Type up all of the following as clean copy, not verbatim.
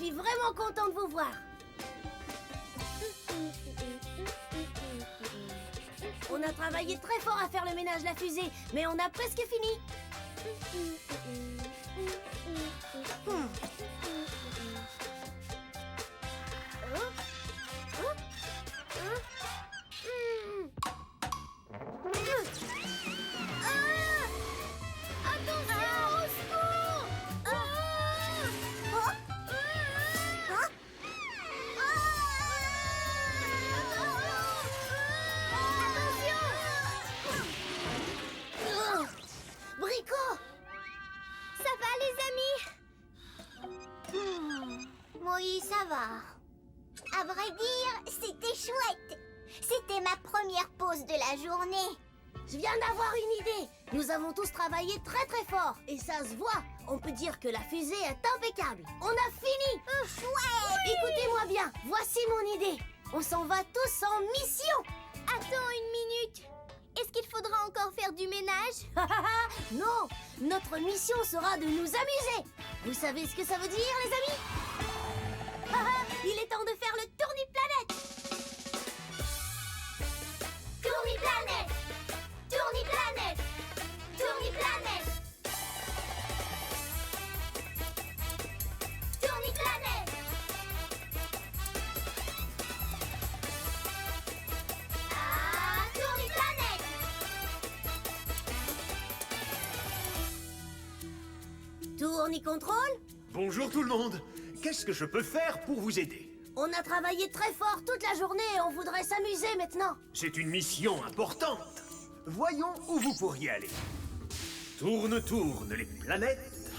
suis vraiment content de vous voir. On a travaillé très fort à faire le ménage de la fusée, mais on a presque fini. Oui, ça va. À vrai dire, c'était chouette. C'était ma première pause de la journée. Je viens d'avoir une idée. Nous avons tous travaillé très très fort. Et ça se voit. On peut dire que la fusée est impeccable. On a fini. Chouette! Écoutez-moi bien. Voici mon idée. On s'en va tous en mission. Attends une minute. Est-ce qu'il faudra encore faire du ménage? Non. Notre mission sera de nous amuser. Vous savez ce que ça veut dire, les amis? Il est temps de faire le tourni-planète. Tourni-planète. Tourni-planète. Tourni-planète. Tourni-planète. Ah, tourni-planète. Tourni-contrôle. Bonjour tout le monde. Qu'est-ce que je peux faire pour vous aider? On a travaillé très fort toute la journée et on voudrait s'amuser maintenant. C'est une mission importante. Voyons où vous pourriez aller. Tourne, tourne les planètes.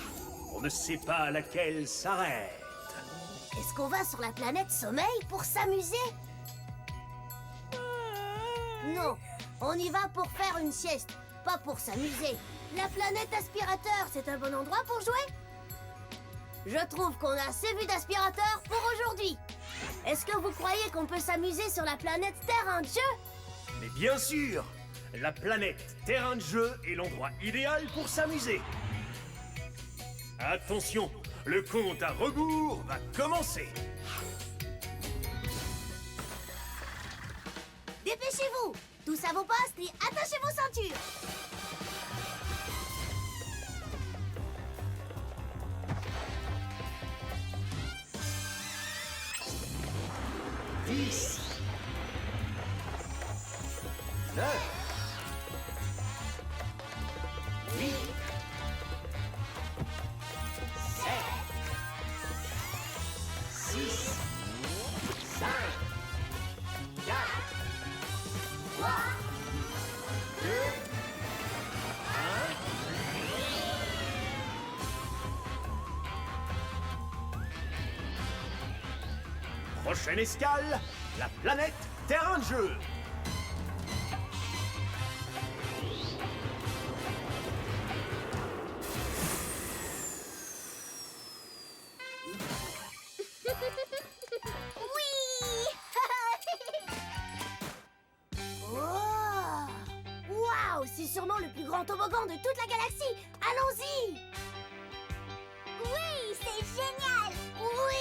On ne sait pas laquelle s'arrête. Est-ce qu'on va sur la planète Sommeil pour s'amuser? Non, on y va pour faire une sieste, pas pour s'amuser. La planète Aspirateur, c'est un bon endroit pour jouer? Je trouve qu'on a assez vu d'aspirateurs pour aujourd'hui. Est-ce que vous croyez qu'on peut s'amuser sur la planète Terrain de jeu? Mais bien sûr, la planète terrain de jeu est l'endroit idéal pour s'amuser. Attention, le compte à rebours va commencer. Dépêchez-vous! Tous à vos postes et attachez vos ceintures! Dix, 9, 8, 7, 6, 5, 4, 3, 2, 1. Prochaine escale, la planète terrain de jeu. Waouh, c'est sûrement le plus grand toboggan de toute la galaxie. Allons-y! Oui, c'est génial! Oui!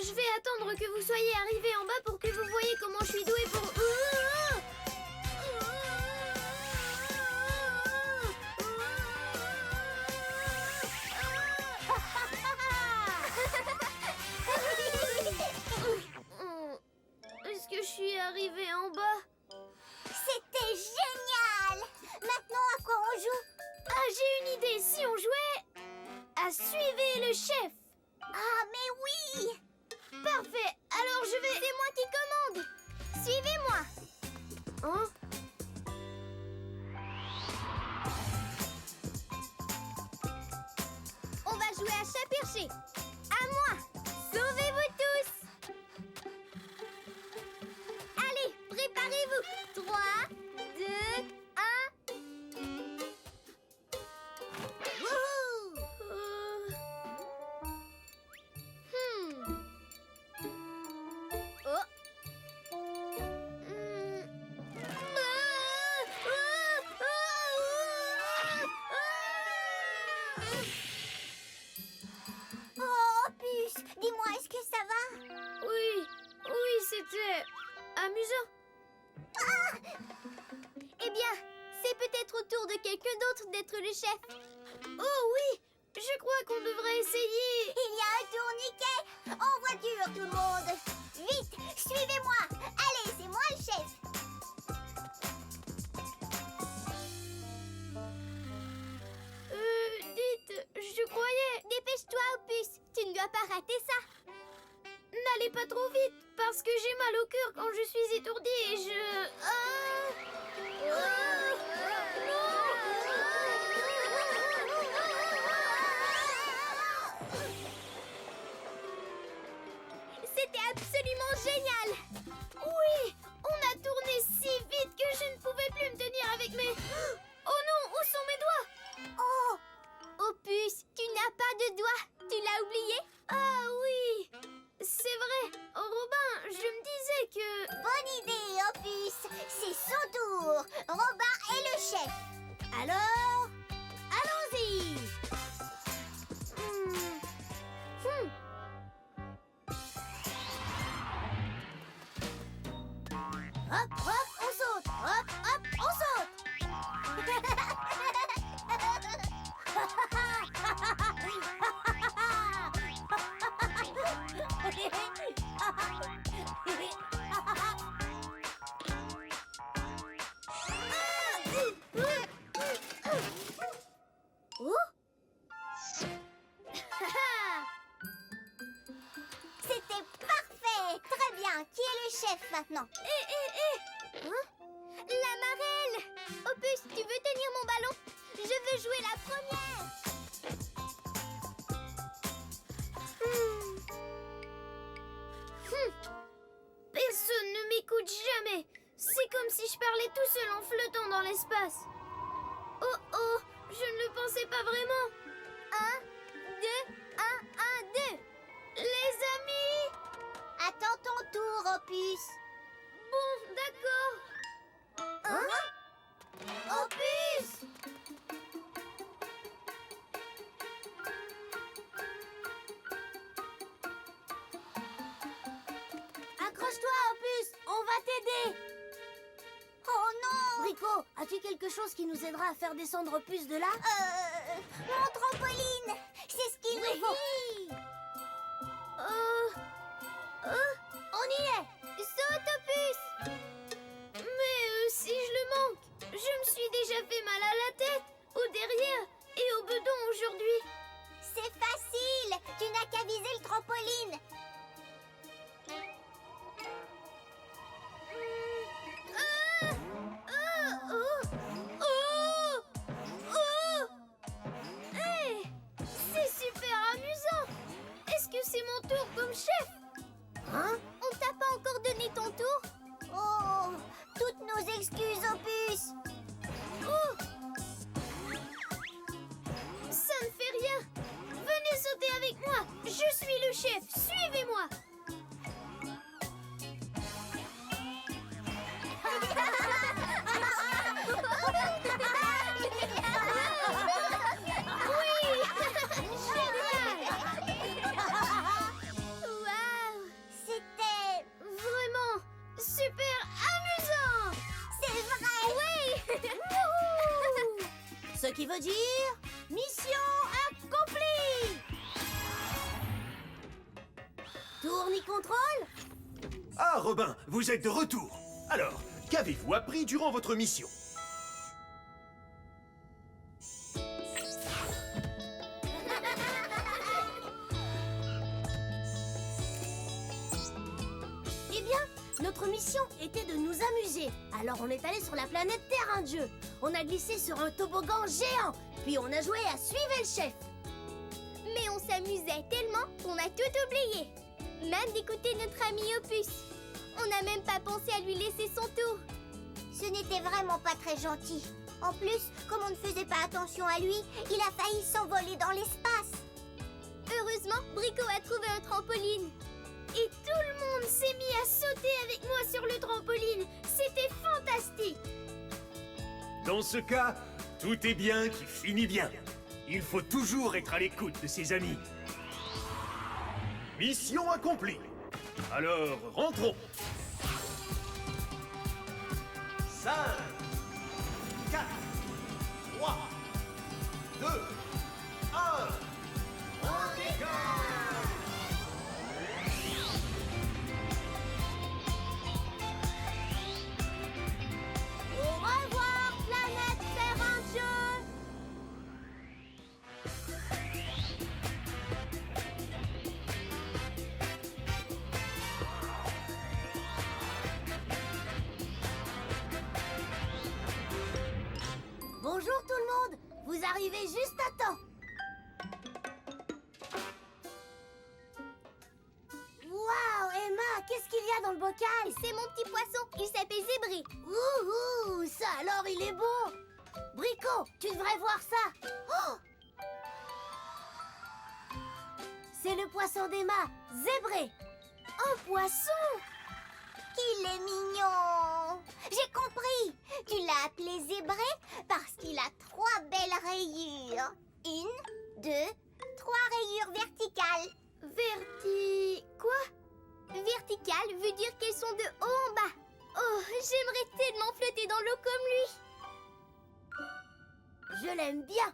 Je vais attendre que vous soyez arrivés en bas pour que vous voyez comment je suis douée pour... Est-ce que je suis arrivée en bas? C'était génial! Maintenant, à quoi on joue? Ah, j'ai une idée. Si on jouait à Suivez le chef. Ah, mais oui! Parfait. Alors je vais... C'est moi qui commande! Suivez-moi! Hein? On va jouer à chat perché! À moi! Sauvez-vous tous! Allez, préparez-vous! 3, 2, 1... le chef. Oh oui, je crois qu'on devrait essayer. Il y a un tourniquet. En voiture, tout le monde. Vite, suivez-moi. Allez, c'est moi le chef. Dites, je croyais... Dépêche-toi, Opus. Tu ne dois pas rater ça. N'allez pas trop vite, parce que j'ai mal au cœur quand je suis étourdie et je... C'était absolument génial. Oui, on a tourné si vite que je ne pouvais plus me tenir avec mes... Oh non, où sont mes doigts? Oh, Opus, tu n'as pas de doigts. Tu l'as oublié? Ah oui, c'est vrai. Robin, je me disais que... Bonne idée, Opus. C'est son tour. Robin est le chef. Alors, allons-y. Hop, hop, on saute. Hop, hop, on saute. C'était parfait. Très bien. Qui est le chef maintenant? La marelle. Opus, tu veux tenir mon ballon? Je veux jouer la première. Personne ne m'écoute jamais. C'est comme si je parlais tout seul en flottant dans l'espace. Oh oh, je ne le pensais pas vraiment. 1, 2, 1, 1, 2. Les amis! Attends ton tour, Opus. Bon, d'accord. Hein? Opus! Accroche-toi, Opus, on va t'aider. Oh non. Rico, as-tu quelque chose qui nous aidera à faire descendre Opus de là? Mon trampoline. C'est ce qu'il nous faut. On y est. Saute, Opus. Mais si je le manque, je me suis déjà fait mal à la tête, au derrière et au bedon aujourd'hui. C'est facile. Tu n'as qu'à viser le trampoline. Hey, c'est super amusant. Est-ce que c'est mon tour comme chef? Hein? On t'a pas encore donné ton tour? Oh, toutes nos excuses, Opus. Oh, ça ne fait rien. Venez sauter avec moi. Je suis le chef. Suivez-moi. Waouh, c'était Vraiment super amusant. C'est vrai. Oui. Ce qui veut dire mission accomplie. Tourne-contrôle. Ah, Robin, vous êtes de retour. Alors, qu'avez-vous appris durant votre mission? Eh bien, notre mission était de nous amuser. Alors on est allé sur la planète Terrain de Jeu. On a glissé sur un toboggan géant. Puis on a joué à Suivez le chef. Mais on s'amusait tellement qu'on a tout oublié. Même d'écouter notre ami Opus. On n'a même pas pensé à lui laisser son tour. Ce n'était vraiment pas très gentil. En plus, comme on ne faisait pas attention à lui, il a failli s'envoler dans l'espace. Heureusement, Brico a trouvé un trampoline. Et tout le monde s'est mis à sauter avec moi sur le trampoline. C'était fantastique. Dans ce cas, tout est bien qui finit bien. Il faut toujours être à l'écoute de ses amis. Mission accomplie. Alors, rentrons. 5, 4, 3, arrivé juste à temps. Waouh, Emma, qu'est-ce qu'il y a dans le bocal? C'est mon petit poisson, il s'appelle Zébré. Ouh, ça alors, il est beau. Brico, tu devrais voir ça. Oh, c'est le poisson d'Emma, Zébré. Un poisson! Qu'il est mignon! J'ai compris! Tu l'as appelé Zébré parce qu'il a 3 belles rayures. 1, 2, 3 rayures verticales. Quoi? Verticales veut dire qu'elles sont de haut en bas. Oh, j'aimerais tellement flotter dans l'eau comme lui. Je l'aime bien.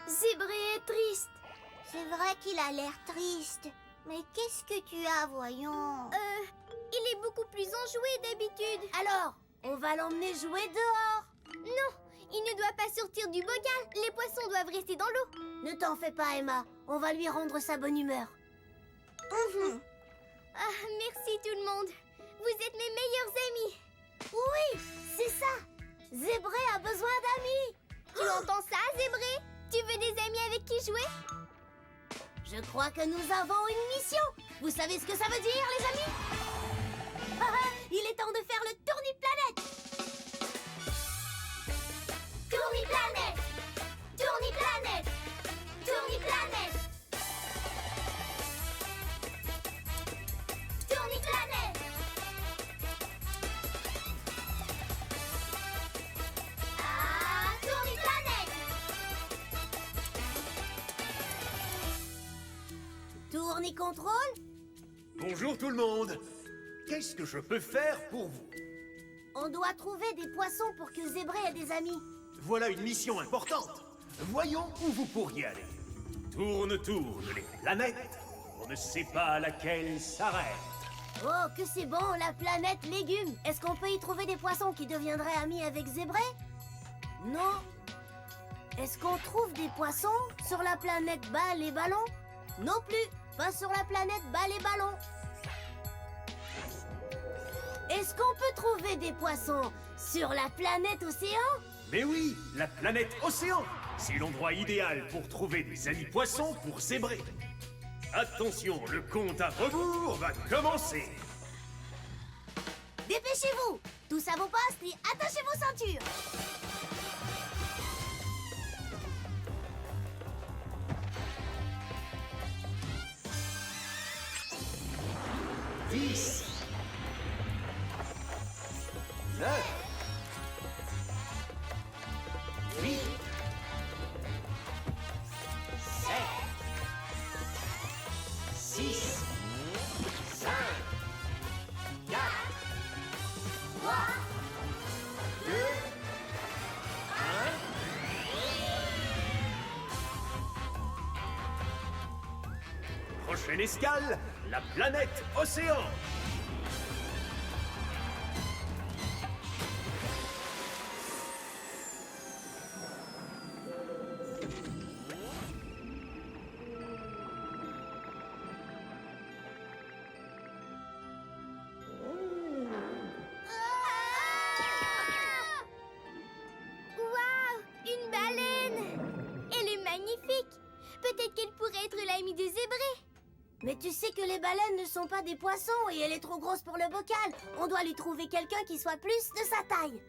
Zébré est triste. C'est vrai qu'il a l'air triste. Mais qu'est-ce que tu as, voyons? Il est beaucoup plus enjoué d'habitude. Alors, on va l'emmener jouer dehors. Non, il ne doit pas sortir du bocal. Les poissons doivent rester dans l'eau. Ne t'en fais pas, Emma. On va lui rendre sa bonne humeur. Ah, merci tout le monde. Vous êtes mes meilleurs amis. Oui, c'est ça. Zébré a besoin d'amis. Tu entends ça, Zébré? Tu veux des amis avec qui jouer? Je crois que nous avons une mission. Vous savez ce que ça veut dire, les amis? Il est temps de faire le tourniplanète. Tourniplanète! Tourniplanète! Tourniplanète! Tourniplanète! Ah, Tourniplanète! Tournicontrôle? Bonjour tout le monde. Qu'est-ce que je peux faire pour vous? On doit trouver des poissons pour que Zébré ait des amis. Voilà une mission importante. Voyons où vous pourriez aller. Tourne les planètes. On ne sait pas laquelle s'arrête. Oh, que c'est bon, la planète légumes. Est-ce qu'on peut y trouver des poissons qui deviendraient amis avec Zébré? Non. Est-ce qu'on trouve des poissons sur la planète Balle et Ballon? Non plus, pas sur la planète Balle et Ballon. Est-ce qu'on peut trouver des poissons sur la planète Océan? Mais oui, la planète Océan. C'est l'endroit idéal pour trouver des amis poissons pour Zébré. Attention, le compte à rebours va commencer. Dépêchez-vous! Tous à vos postes et attachez vos ceintures! Dix. 9. 8. 7. 6. 5. 4. 3. 2. 1. Prochaine escale, la planète Océan. Waouh! Une baleine! Elle est magnifique! Peut-être qu'elle pourrait être l'amie de Zébré. Mais tu sais que les baleines ne sont pas des poissons et elle est trop grosse pour le bocal. On doit lui trouver quelqu'un qui soit plus de sa taille.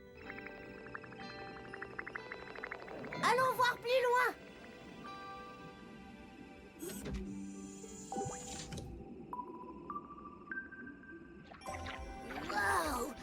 Allons voir plus loin. Wow.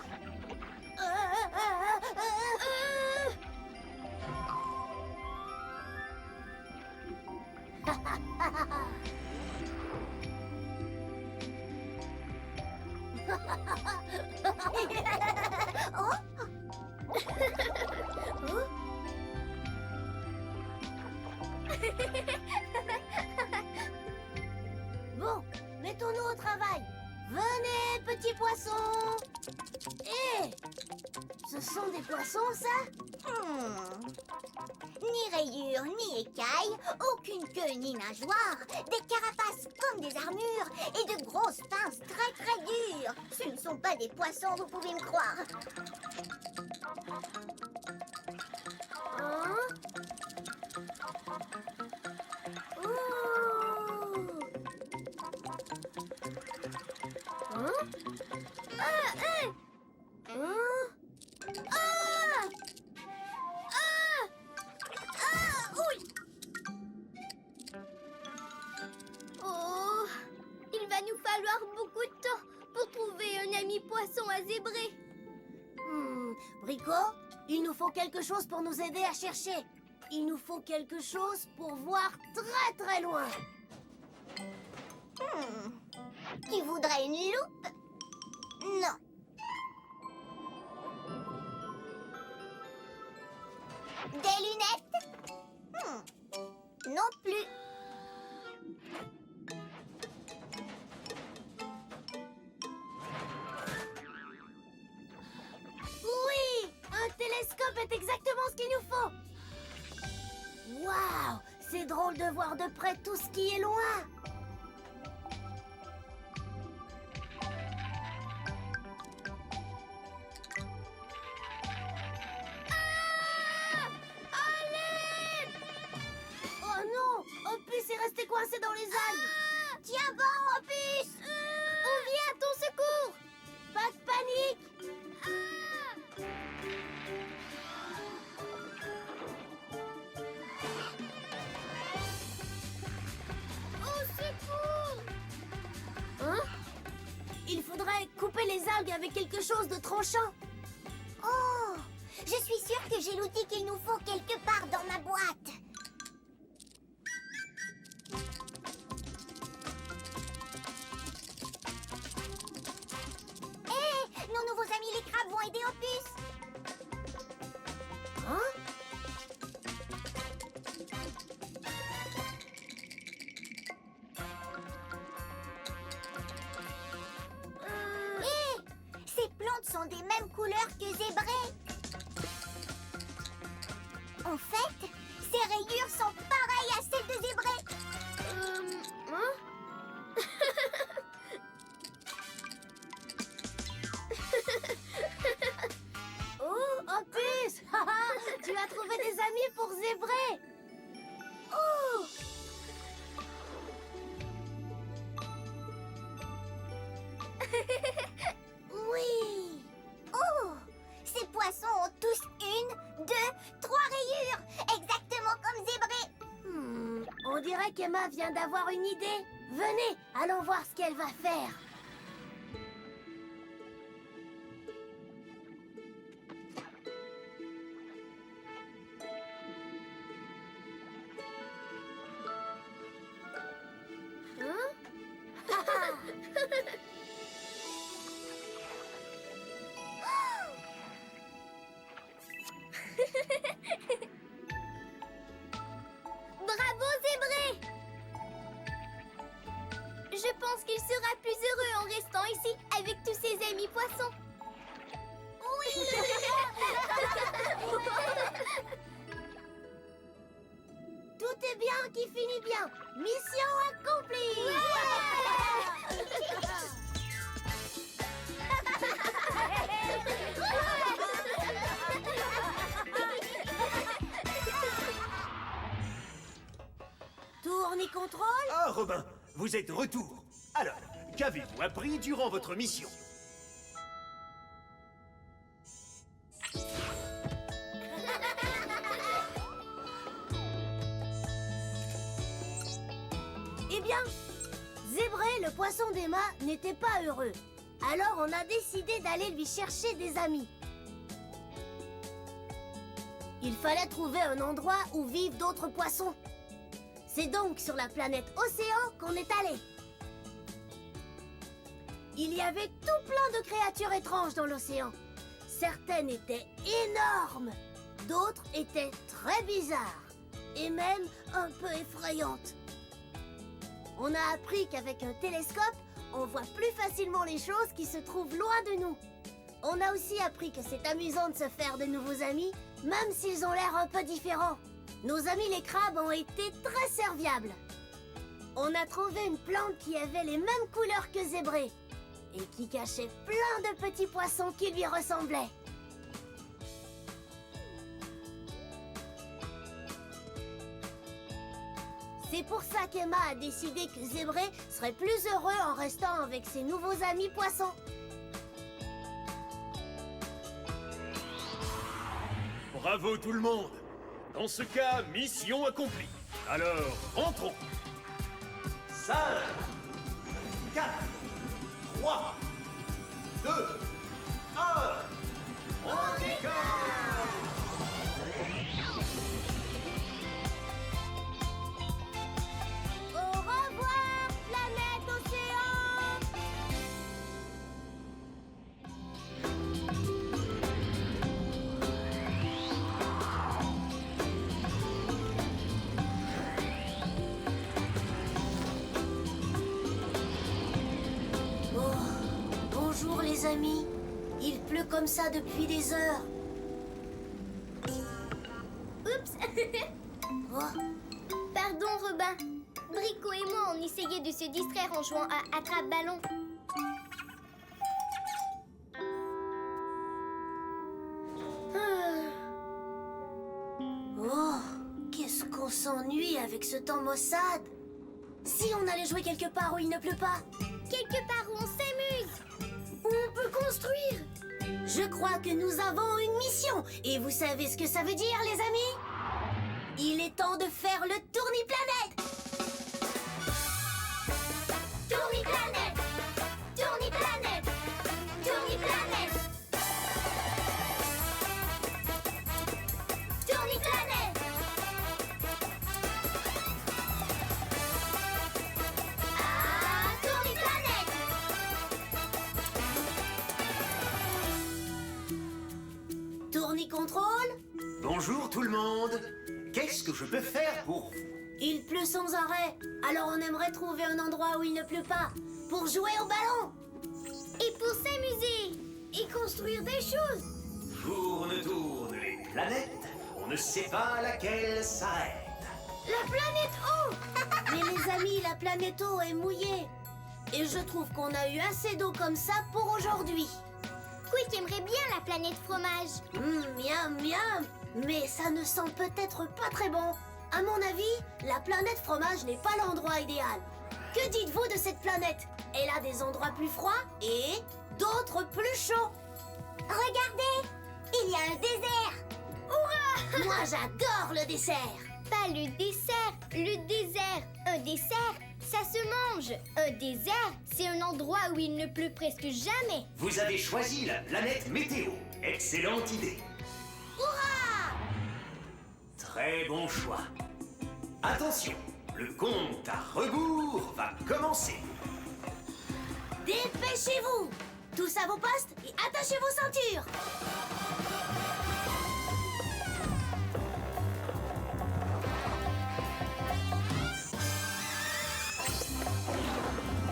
Bon, mettons-nous au travail. Venez, petits poissons. Hé, ce sont des poissons, ça? Ni rayures, ni écailles, aucune queue ni nageoire, des carapaces comme des armures et de grosses pinces très très dures. Ce ne sont pas des poissons, vous pouvez me croire. Hein? Oh! Hein? Hein? Oui. Oh, il va nous falloir beaucoup de temps pour trouver un ami poisson à zébrer. Brico, il nous faut quelque chose pour nous aider à chercher. Il nous faut quelque chose pour voir très très loin. Tu voudrais une loupe? Non. Des lunettes? Non plus. Oui, un télescope est exactement ce qu'il nous faut. Waouh, c'est drôle de voir de près tout ce qui est loin. Oh non, Opus est resté coincé dans les algues. Tiens bon, Opus! On vient à ton secours. Pas de panique. Au secours! Hein? Il faudrait couper les algues avec quelque chose de tranchant. Oh! Je suis sûre que j'ai l'outil qu'il nous faut quelque part dans ma boîte. Hé! Nos nouveaux amis les crabes vont aider Opus. Hein? Hé! Ces plantes sont des mêmes couleurs que zébrées. En fait, ces rayures sont pareilles à celles de zébrées. Hein? Oh, Opus! Tu as trouvé des amis pour zébrer. Oh! Oui. Oh! Ces poissons ont tous une, deux, trois rayures, exactement comme zébrés. On dirait qu'Emma vient d'avoir une idée. Venez, allons voir ce qu'elle va faire. Bravo, zébré! Je pense qu'il sera plus heureux en restant ici avec tous ses amis poissons. Oui. Tout est bien qui finit bien. Mission accomplie. Tourne et contrôle. Ah, Robin, vous êtes de retour. Alors, qu'avez-vous appris durant votre mission? Eh bien, Zébré, le poisson d'Emma, n'était pas heureux. Alors on a décidé d'aller lui chercher des amis. Il fallait trouver un endroit où vivent d'autres poissons. C'est donc sur la planète Océan qu'on est allé. Il y avait tout plein de créatures étranges dans l'océan. Certaines étaient énormes, d'autres étaient très bizarres et même un peu effrayantes. On a appris qu'avec un télescope, on voit plus facilement les choses qui se trouvent loin de nous. On a aussi appris que c'est amusant de se faire de nouveaux amis, même s'ils ont l'air un peu différents. Nos amis les crabes ont été très serviables. On a trouvé une plante qui avait les mêmes couleurs que Zébré et qui cachait plein de petits poissons qui lui ressemblaient. C'est pour ça qu'Emma a décidé que Zébré serait plus heureux en restant avec ses nouveaux amis poissons. Bravo tout le monde! Dans ce cas, mission accomplie. Alors, rentrons. 5, 4, 3, 2, 1. On décolle! Au revoir, planète océan! Oh, bonjour les amis. Il pleut comme ça depuis des heures. Oups. Oh, Pardon, Robin. Brico et moi, on essayait de se distraire en jouant à attrape-ballon. oh, qu'est-ce qu'on s'ennuie avec ce temps maussade. Si on allait jouer quelque part où il ne pleut pas, Quelque part où on s'amuse. où on peut construire. Je crois que nous avons une mission. Et vous savez ce que ça veut dire, les amis? Il est temps de faire le tourniplanète. Tourniplanète. Tourniplanète. Tourniplanète. Tourniplanète. Ah, Tourniplanète. Tournicontrôle. Bonjour tout le monde. Qu'est-ce que je peux faire pour vous? Il pleut sans arrêt. Alors on aimerait trouver un endroit où il ne pleut pas pour jouer au ballon. Et pour s'amuser. Et construire des choses. Tourne, tourne les planètes. On ne sait pas laquelle s'arrête. La planète eau. Mais les amis, la planète eau est mouillée. Et je trouve qu'on a eu assez d'eau comme ça pour aujourd'hui. Quick aimerait bien la planète fromage. Miam, miam. Mais ça ne sent peut-être pas très bon. À mon avis, la planète fromage n'est pas l'endroit idéal. Que dites-vous de cette planète? Elle a des endroits plus froids et d'autres plus chauds. Regardez, il y a un désert. Moi, j'adore le dessert. Pas le dessert, le désert. Un dessert, ça se mange. Un désert, c'est un endroit où il ne pleut presque jamais. Vous avez choisi la planète météo. Excellente idée. Très bon choix. Attention, le compte à rebours va commencer. Dépêchez-vous. Tous à vos postes et attachez vos ceintures.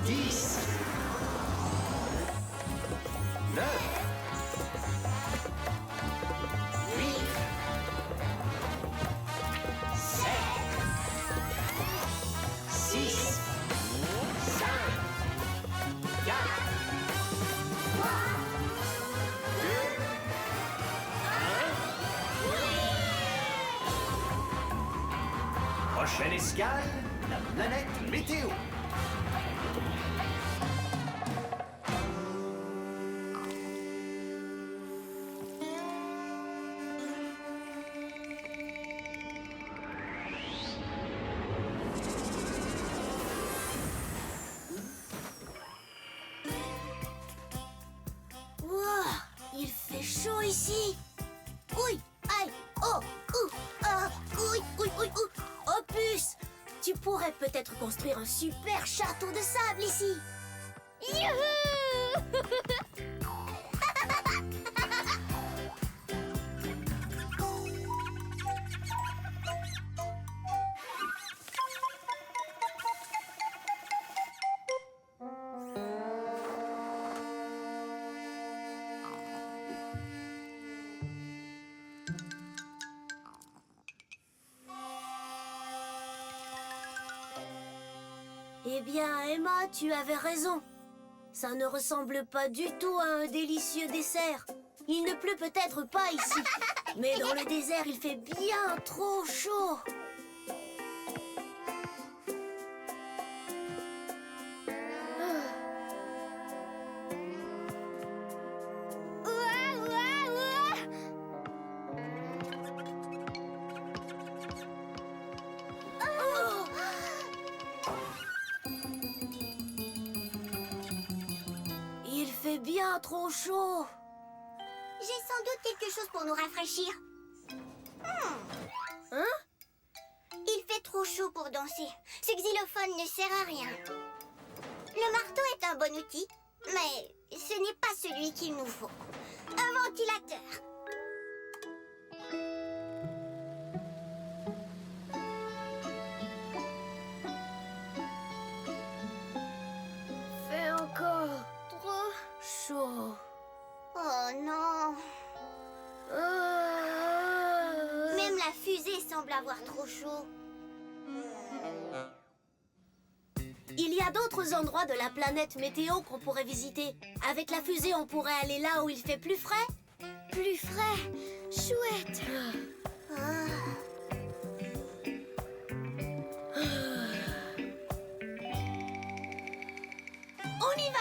Dix, 9, 8, 7, 6, 5, 4, 3, 2, 1. Prochaine escale, la planète météo. Il fait chaud ici. Ouille, aïe, oh, ah, Opus, tu pourrais peut-être construire un super château de sable ici. Youhou. Eh bien, Emma, tu avais raison. Ça ne ressemble pas du tout à un délicieux dessert. Il ne pleut peut-être pas ici, mais dans le désert, il fait bien trop chaud. Ouah, ouah, ouah. Oh! Il fait bien trop chaud. J'ai sans doute quelque chose pour nous rafraîchir. Hein? Il fait trop chaud pour danser. Ce xylophone ne sert à rien. Le marteau est un bon outil, mais ce n'est pas celui qu'il nous faut. Un ventilateur. Fait encore Trop. Chaud. Oh non. Même la fusée semble avoir trop chaud. Il y a d'autres endroits de la planète météo qu'on pourrait visiter. Avec la fusée, on pourrait aller là où il fait plus frais. Plus frais. Chouette. On y va!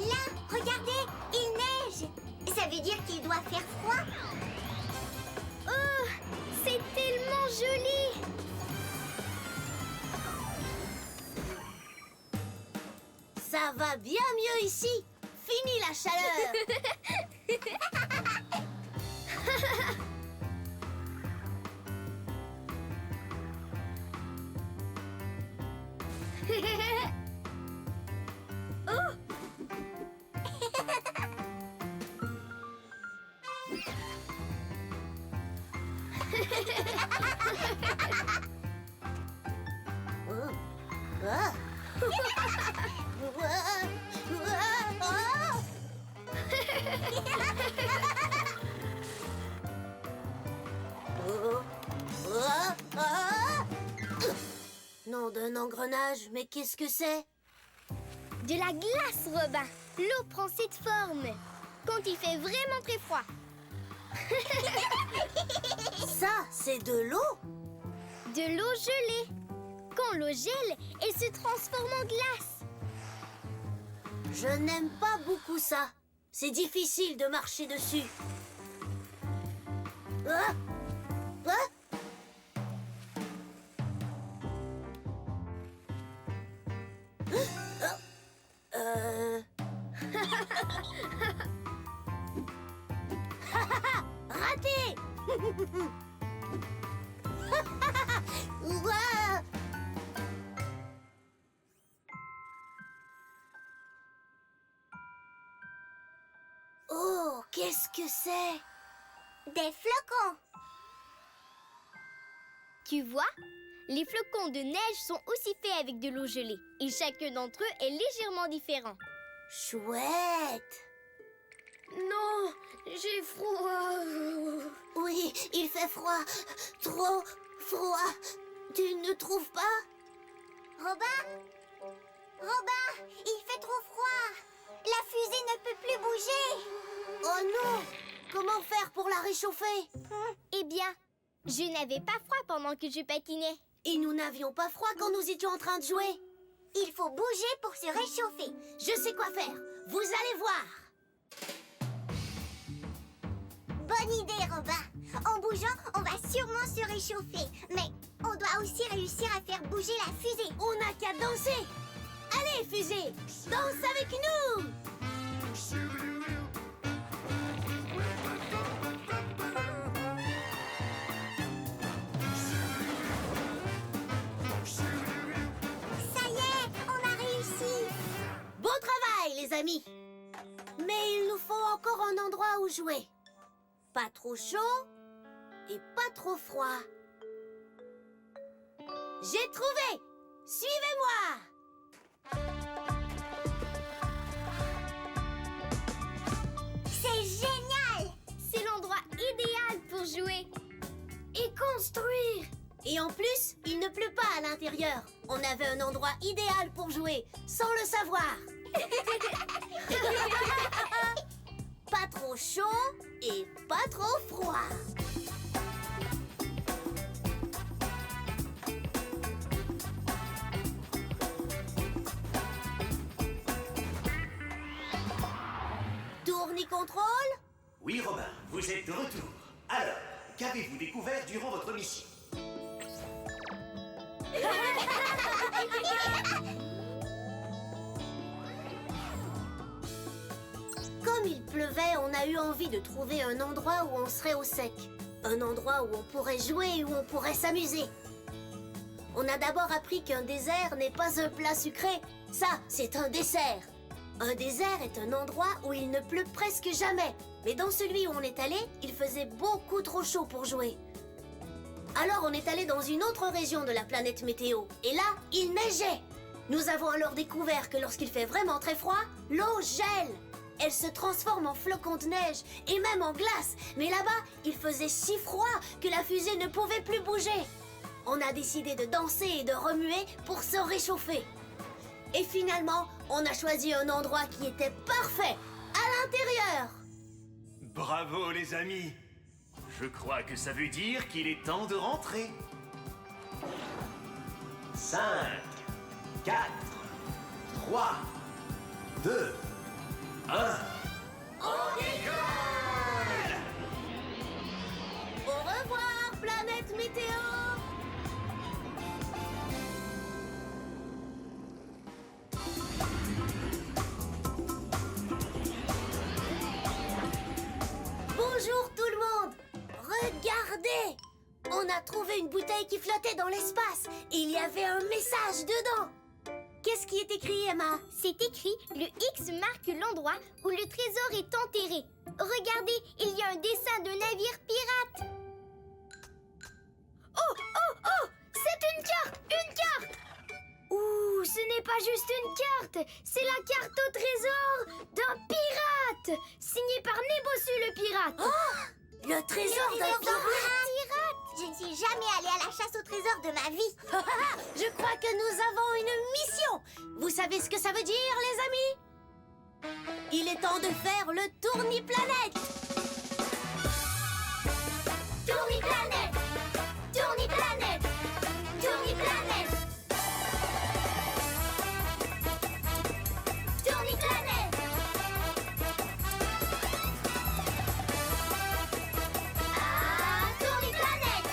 Là, regardez, il neige. Ça veut dire qu'il doit faire froid. Oh, c'est tellement joli. Ça va bien mieux ici. Fini la chaleur. Nom d'un engrenage, mais qu'est-ce que c'est? De la glace, Robin. L'eau prend cette forme quand il fait vraiment très froid. Ça, c'est de l'eau? De l'eau gelée. Quand l'eau gèle, elle se transforme en glace. Je n'aime pas beaucoup ça. C'est difficile de marcher dessus. Ah! Ah! Raté! Ouah! Oh, qu'est-ce que c'est? Des flocons. Tu vois, les flocons de neige sont aussi faits avec de l'eau gelée. Et chacun d'entre eux est légèrement différent. Chouette! Non, j'ai froid. Oui, il fait froid. Trop froid. Tu ne trouves pas? Robin? Robin, il fait trop froid. La fusée ne peut plus bouger. Oh non! Comment faire pour la réchauffer? Eh bien, je n'avais pas froid pendant que je patinais. Et nous n'avions pas froid quand nous étions en train de jouer. Il faut bouger pour se réchauffer. Je sais quoi faire. Vous allez voir. Bonne idée, Robin. En bougeant, on va sûrement se réchauffer. Mais on doit aussi réussir à faire bouger la fusée. On n'a qu'à danser. Allez, fusée, danse avec nous. Ça y est, on a réussi. Bon travail, les amis. Mais il nous faut encore un endroit où jouer. Pas trop chaud et pas trop froid. J'ai trouvé. Suivez-moi. C'est génial. C'est l'endroit idéal pour jouer. Et construire. Et en plus, il ne pleut pas à l'intérieur. On avait un endroit idéal pour jouer, sans le savoir. Pas trop chaud et pas trop froid. Tourne-contrôle? Oui, Robin, vous êtes de retour. Alors, qu'avez-vous découvert durant votre mission? Comme il pleuvait, on a eu envie de trouver un endroit où on serait au sec. Un endroit où on pourrait jouer et où on pourrait s'amuser. On a d'abord appris qu'un désert n'est pas un plat sucré. Ça, c'est un dessert. Un désert est un endroit où il ne pleut presque jamais. Mais dans celui où on est allé, il faisait beaucoup trop chaud pour jouer. Alors on est allé dans une autre région de la planète météo. Et là, il neigeait. Nous avons alors découvert que lorsqu'il fait vraiment très froid, l'eau gèle. Elle se transforme en flocons de neige et même en glace. Mais là-bas, il faisait si froid que la fusée ne pouvait plus bouger. On a décidé de danser et de remuer pour se réchauffer. Et finalement, on a choisi un endroit qui était parfait, à l'intérieur. Bravo, les amis. Je crois que ça veut dire qu'il est temps de rentrer. 5, 4, 3, 2, 1. On décolle! Au revoir, planète météo! Bonjour tout le monde! Regardez! On a trouvé une bouteille qui flottait dans l'espace et il y avait un message dedans. Qu'est-ce qui est écrit, Emma? C'est écrit, le X marque l'endroit où le trésor est enterré. Regardez, il y a un dessin de navire pirate. Oh, oh, oh! C'est une carte! Une carte! Ouh, ce n'est pas juste une carte, c'est la carte au trésor d'un pirate! Signée par Nebosu le pirate! Oh! Le trésor d'un pirate! Je ne suis jamais allée à la chasse au trésor de ma vie. Je crois que nous avons une mission. Vous savez ce que ça veut dire, les amis? Il est temps de faire le tourni-planète. Tourni-planète! Tourni-planète! Tourni-planète! Tourni-planète! Ah, tourni-planète!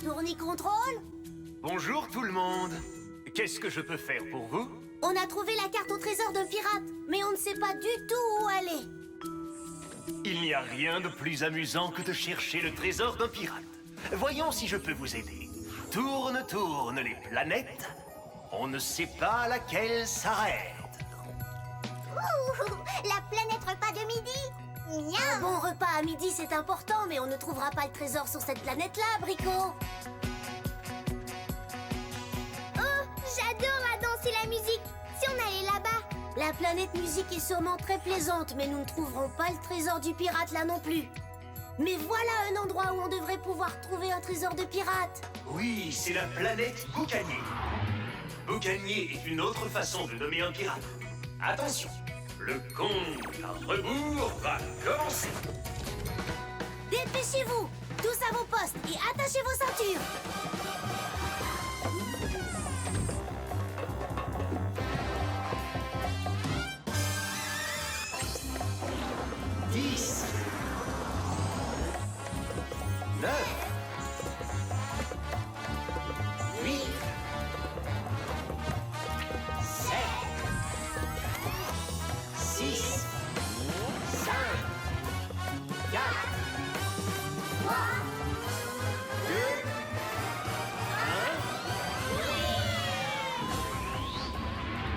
Tourni-contrôle? Bonjour tout le monde. Qu'est-ce que je peux faire pour vous? On a trouvé la carte au trésor d'un pirate, mais on ne sait pas du tout où aller. Il n'y a rien de plus amusant que de chercher le trésor d'un pirate. Voyons si je peux vous aider. Tourne, tourne les planètes. On ne sait pas laquelle s'arrête. Ouh, la planète repas de midi. Un Miam. bon repas à midi, c'est important, mais on ne trouvera pas le trésor sur cette planète-là, Brico. Oh, j'adore la danse et la musique. Si on allait là-bas. La planète musique est sûrement très plaisante, mais nous ne trouverons pas le trésor du pirate là non plus. Mais voilà un endroit où on devrait pouvoir trouver un trésor de pirate. Oui, c'est la planète Boucanier. Boucanier est une autre façon de nommer un pirate. Attention, le compte à rebours va commencer. Dépêchez-vous, tous à vos postes et attachez vos ceintures. Dix, 9, 8, 7, 6, 5, 4, 3, 2,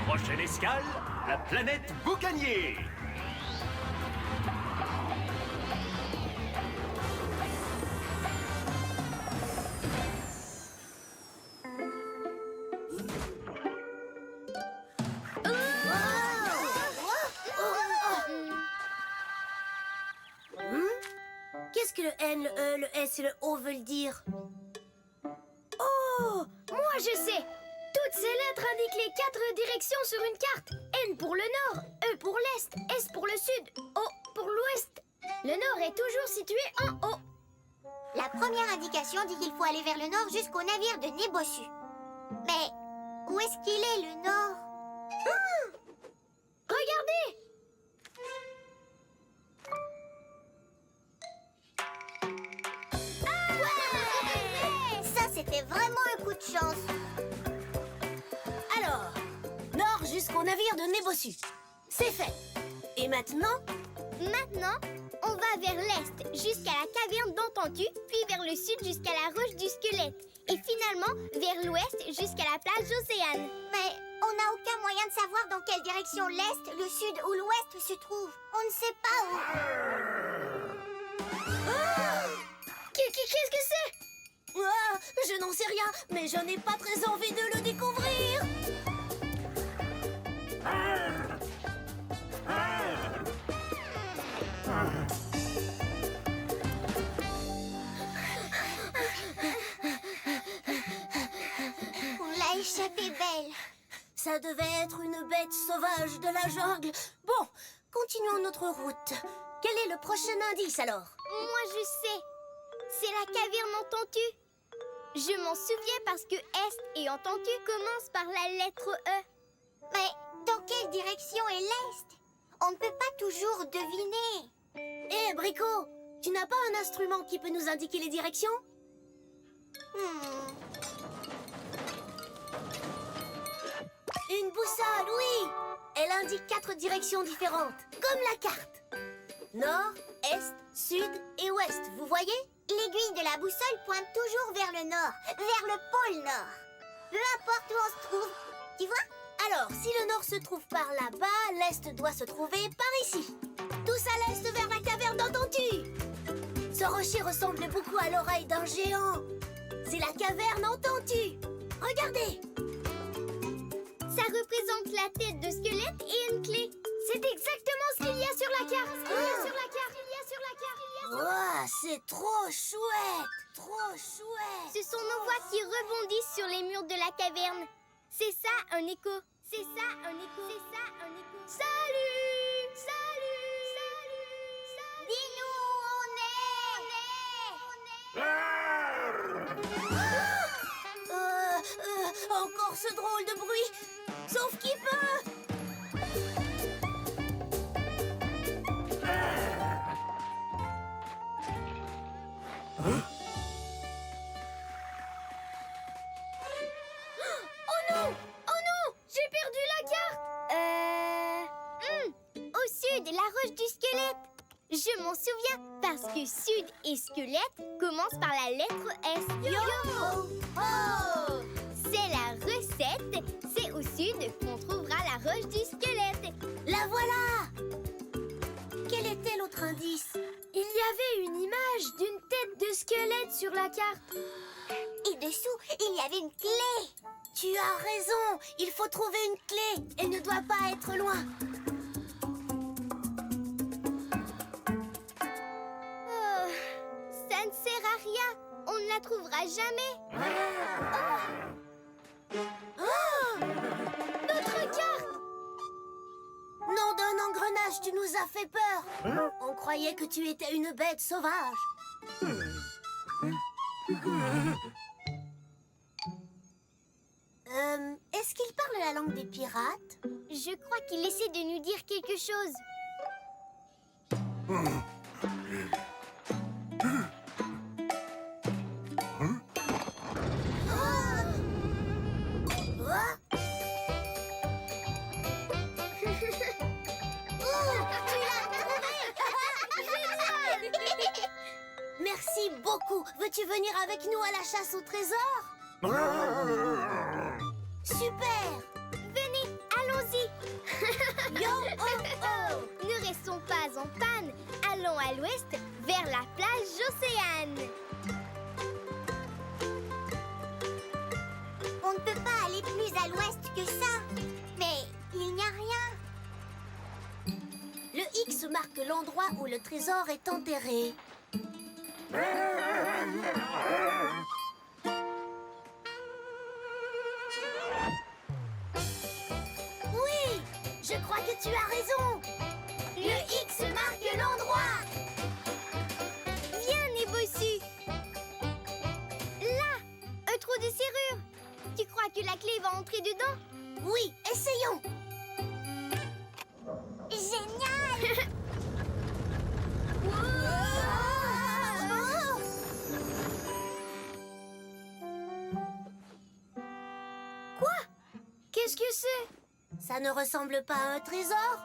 1. Prochaine escale, la planète Boucanier. Qu'est-ce que le N, le E, le S et le O veulent dire? Oh, moi je sais. Toutes ces lettres indiquent les 4 directions sur une carte. N pour le nord, E pour l'est, S pour le sud, O pour l'ouest. Le nord est toujours situé en haut. La première indication dit qu'il faut aller vers le nord jusqu'au navire de Nez Bossu. Mais où est-ce qu'il est, le nord? Regardez! Ça, c'était vraiment un coup de chance. Alors, nord jusqu'au navire de Nez Bossu. C'est fait. Et maintenant? Maintenant, on va vers l'est jusqu'à la caverne d'Entends-tu, puis vers le sud jusqu'à la roche du squelette. Et finalement, vers l'ouest jusqu'à la plage Océane. Mais on n'a aucun moyen de savoir dans quelle direction l'est, le sud ou l'ouest se trouvent. On ne sait pas où. Qu'est-ce que c'est? Ah, je n'en sais rien, mais je n'ai pas très envie de le découvrir. On l'a échappé belle. Ça devait être une bête sauvage de la jungle. Bon, continuons notre route. Quel est le prochain indice alors? Moi, je sais. C'est la caverne Entends-tu. Je m'en souviens parce que Est et Entends-tu commencent par la lettre E. Mais dans quelle direction est l'Est? On ne peut pas toujours deviner. Hé, Brico, tu n'as pas un instrument qui peut nous indiquer les directions? Une boussole, oui. Elle indique 4 directions différentes, comme la carte. Nord, Est, Sud et Ouest, vous voyez? L'aiguille de la boussole pointe toujours vers le nord, vers le pôle nord. Peu importe où on se trouve, tu vois? Alors, si le nord se trouve par là-bas, l'Est doit se trouver par ici. Tous à l'Est vers la caverne d'Entends-tu. Ce rocher ressemble beaucoup à l'oreille d'un géant. C'est la caverne Entends-tu. Regardez. Ça représente la tête de squelette et une clé. C'est exactement ce qu'il y a sur la carte. Ouah, c'est trop chouette. Trop chouette. Ce sont nos voix qui rebondissent sur les murs de la caverne. C'est ça un écho. C'est ça un écho. C'est ça un écho. Salut! Dis-nous Encore ce drôle de bruit. Sauf qui peut. Oh non! J'ai perdu la carte! Au sud, la roche du squelette. Je m'en souviens parce que sud et squelette commencent par la lettre S. Yo! Oh! C'est la recette. C'est au sud qu'on trouvera la roche du squelette. La voilà. Quel était l'autre indice? Il y avait une image d'une tête de squelette sur la carte. Et dessous, il y avait une clé. Tu as raison. Il faut trouver une clé. Elle ne doit pas être loin. Oh, ça ne sert à rien. On ne la trouvera jamais. Notre carte! Nom d'un engrenage, tu nous as fait peur. On croyait que tu étais une bête sauvage. Est-ce qu'il parle la langue des pirates? Je crois qu'il essaie de nous dire quelque chose. Merci beaucoup. Veux-tu venir avec nous à la chasse au trésor? Super. Venez, allons-y. Yo, oh, oh. Ne restons pas en panne. Allons à l'ouest, vers la plage Océane. On ne peut pas aller plus à l'ouest que ça. Mais il n'y a rien. Le X marque l'endroit où le trésor est enterré. Oui, je crois que tu as raison. Le X marque l'endroit. Viens, Nébosu. Là, un trou de serrure. Tu crois que la clé va entrer dedans? Oui, essayons. Génial. Quoi? Qu'est-ce que c'est? Ça ne ressemble pas à un trésor?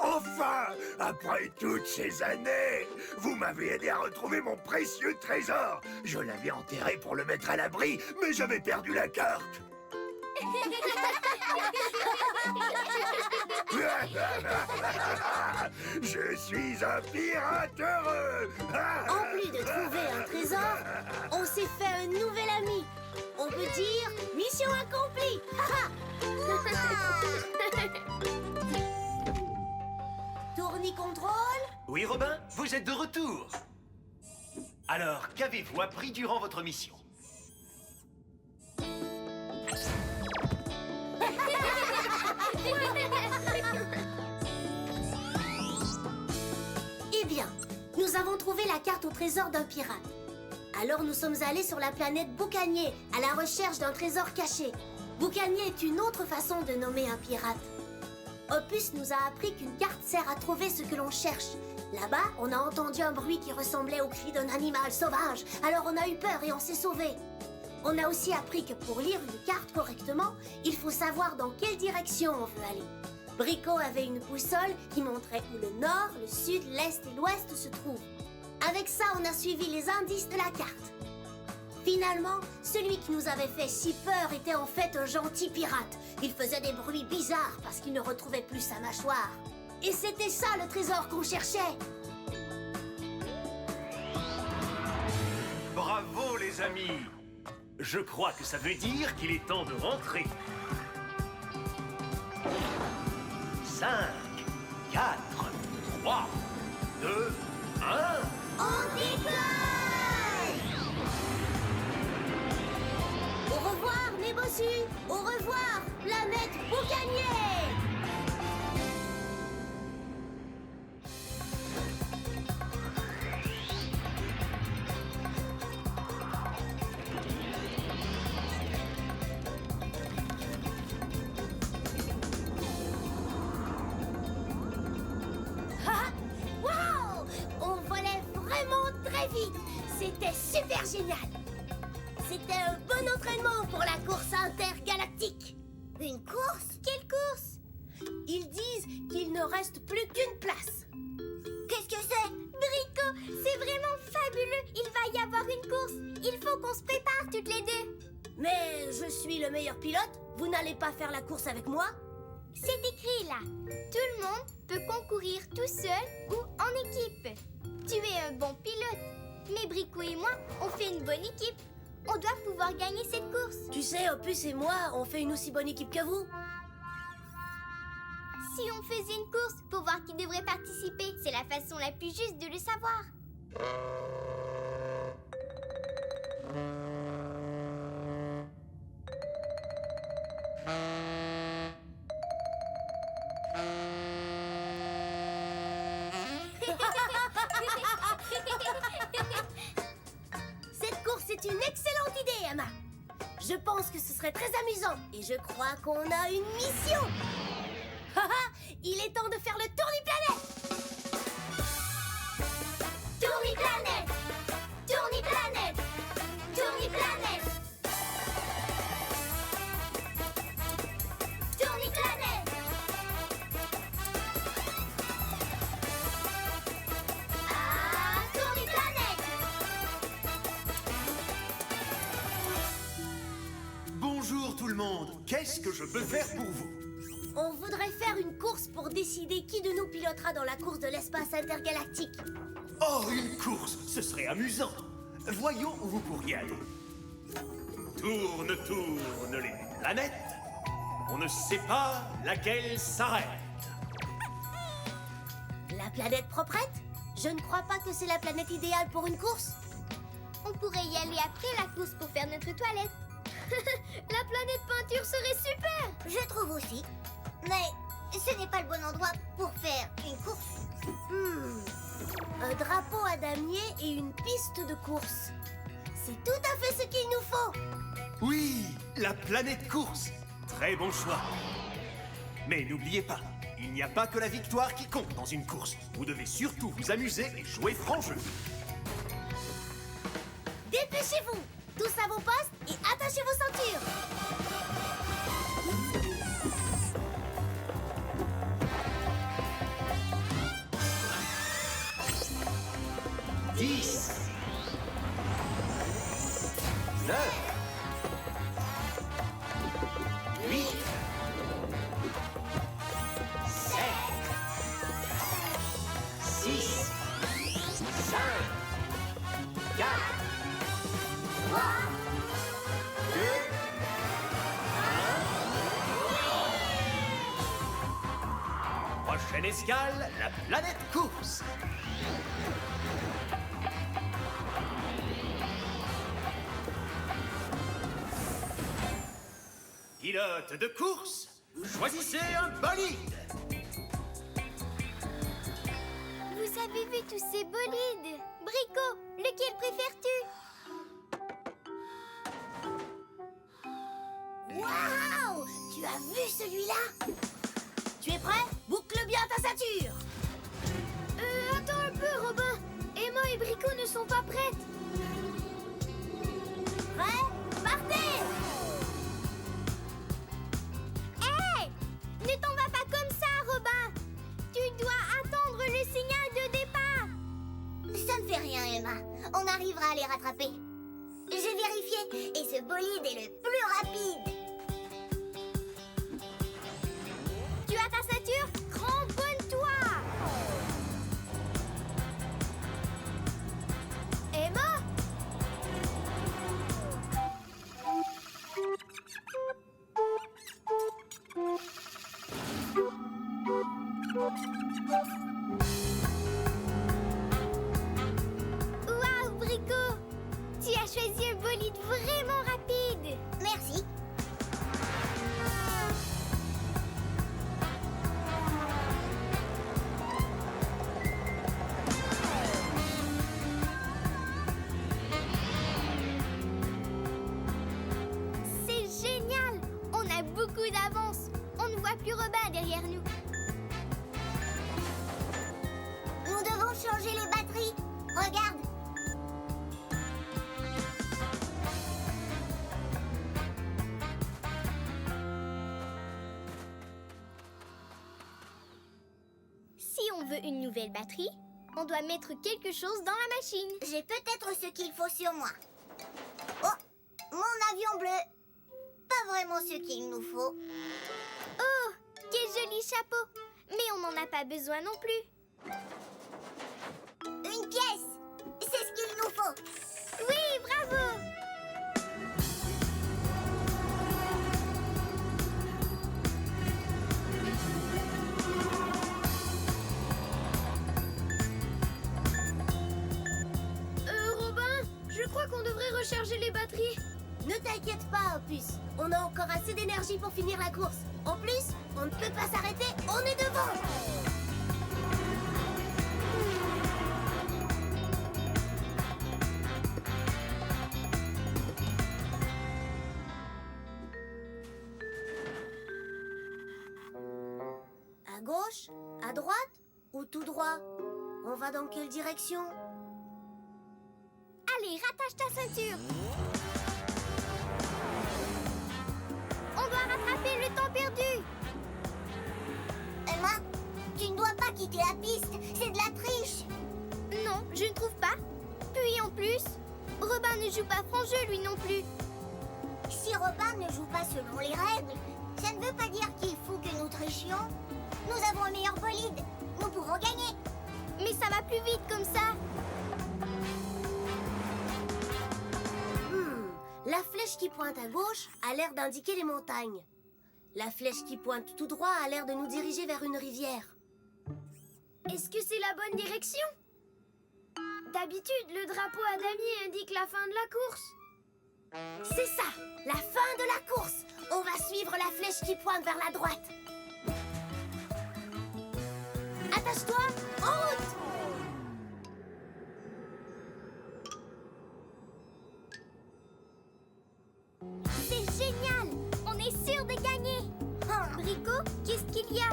Enfin, après toutes ces années, vous m'avez aidé à retrouver mon précieux trésor. Je l'avais enterré pour le mettre à l'abri, mais j'avais perdu la carte. Je suis un pirate heureux. En plus de trouver un trésor, on s'est fait un nouvel ami. On peut dire mission accomplie. Tourne-contrôle. Oui, Robin, vous êtes de retour. Alors, qu'avez-vous appris durant votre mission? Eh bien, nous avons trouvé la carte au trésor d'un pirate. Alors nous sommes allés sur la planète Boucanier à la recherche d'un trésor caché. Boucanier est une autre façon de nommer un pirate. Opus nous a appris qu'une carte sert à trouver ce que l'on cherche. Là-bas, on a entendu un bruit qui ressemblait au cri d'un animal sauvage. Alors on a eu peur et on s'est sauvés. On a aussi appris que pour lire une carte correctement, il faut savoir dans quelle direction on veut aller. Bricot avait une boussole qui montrait où le nord, le sud, l'est et l'ouest se trouvent. Avec ça, on a suivi les indices de la carte. Finalement, celui qui nous avait fait si peur était en fait un gentil pirate. Il faisait des bruits bizarres parce qu'il ne retrouvait plus sa mâchoire. Et c'était ça le trésor qu'on cherchait. Bravo, les amis! Je crois que ça veut dire qu'il est temps de rentrer. 5, 4, 3, 2, 1... On décolle! Au revoir, Nébosu! Au revoir, planète Boucanier! Waouh! On volait vraiment très vite. C'était super génial. C'était un bon entraînement pour la course intergalactique. Une course? Quelle course? Ils disent qu'il ne reste plus qu'une place. Qu'est-ce que c'est? Brico, c'est vraiment fabuleux. Il va y avoir une course. Il faut qu'on se prépare toutes les deux. Mais je suis le meilleur pilote. Vous n'allez pas faire la course avec moi? C'est écrit là. Tout le monde peut concourir tout seul ou en équipe. Tu es un bon pilote. Mais Brico et moi, on fait une bonne équipe. On doit pouvoir gagner cette course. Tu sais, Opus et moi, on fait une aussi bonne équipe que vous. Si on faisait une course pour voir qui devrait participer, c'est la façon la plus juste de le savoir. Cette course est une excellente idée, Emma. Je pense que ce serait très amusant. Et je crois qu'on a une mission. Il est temps de faire le tour du planète. Tourniplanète! Tourniplanète! Tourniplanète! Tourniplanète! Ah, Tourniplanète! Bonjour tout le monde. Qu'est-ce que je peux faire pour vous? On voudrait faire une course pour décider qui de nous pilotera dans la course de l'espace intergalactique. Oh, une course, ce serait amusant. Voyons où vous pourriez aller. Tourne les planètes. on ne sait pas laquelle s'arrête. La planète proprette? Je ne crois pas que c'est la planète idéale pour une course. On pourrait y aller après la course pour faire notre toilette. La planète peinture serait super! Je trouve aussi. Mais ce n'est pas le bon endroit pour faire une course. Un drapeau à damier et une piste de course. C'est tout à fait ce qu'il nous faut. Oui, la planète course. Très bon choix. Mais n'oubliez pas, il n'y a pas que la victoire qui compte dans une course. Vous devez surtout vous amuser et jouer franc jeu. Dépêchez-vous. Tous à vos postes et attachez vos ceintures. 10, 9, 8, 7, 6, 5, 4, 3, 2, 1. Prochaine escale, la planète course. Pilote de course, choisissez un bolide. Vous avez vu tous ces bolides? Brico, lequel préfères-tu? Waouh! Tu as vu celui-là? Tu es prêt? Boucle bien ta ceinture. Attends un peu, Robin. Emma et Brico ne sont pas prêtes. Prêt? Partez! Hey! Ne t'en vas pas comme ça, Robin! Tu dois attendre le signal de départ! Ça ne fait rien, Emma. On arrivera à les rattraper. J'ai vérifié et ce bolide est le plus rapide. Tu as ta ceinture? Cramponne-toi! Emma? Waouh, Brico! Tu as choisi un bolide vraiment rapide! Merci. C'est génial! On a beaucoup d'avance! On ne voit plus Robin derrière nous. Nous devons changer les batteries. Regarde. Si on veut une nouvelle batterie, on doit mettre quelque chose dans la machine. J'ai peut-être ce qu'il faut sur moi. Oh, mon avion bleu. Pas vraiment ce qu'il nous faut. Oh, quel joli chapeau! Mais on n'en a pas besoin non plus. Une pièce. C'est ce qu'il nous faut. Oui, bravo! Robin, je crois qu'on devrait recharger les batteries. Ne t'inquiète pas, Opus. On a encore assez d'énergie pour finir la course. En plus, on ne peut pas s'arrêter, on est devant. À gauche? À droite? Ou tout droit? On va dans quelle direction? Allez, rattache ta ceinture. On doit rattraper le temps perdu. Emma, tu ne dois pas quitter la piste. C'est de la triche. Non, je ne trouve pas. Puis en plus, Robin ne joue pas franc jeu lui non plus. Si Robin ne joue pas selon les règles, ça ne veut pas dire qu'il faut que nous trichions. Nous avons un meilleur bolide. Nous pouvons gagner. Mais ça va plus vite comme ça. La flèche qui pointe à gauche a l'air d'indiquer les montagnes. La flèche qui pointe tout droit a l'air de nous diriger vers une rivière. Est-ce que c'est la bonne direction? D'habitude, le drapeau à damier indique la fin de la course. C'est ça, la fin de la course. On va suivre la flèche qui pointe vers la droite. Attache-toi, en route! C'est génial! On est sûr de gagner! Brico, qu'est-ce qu'il y a?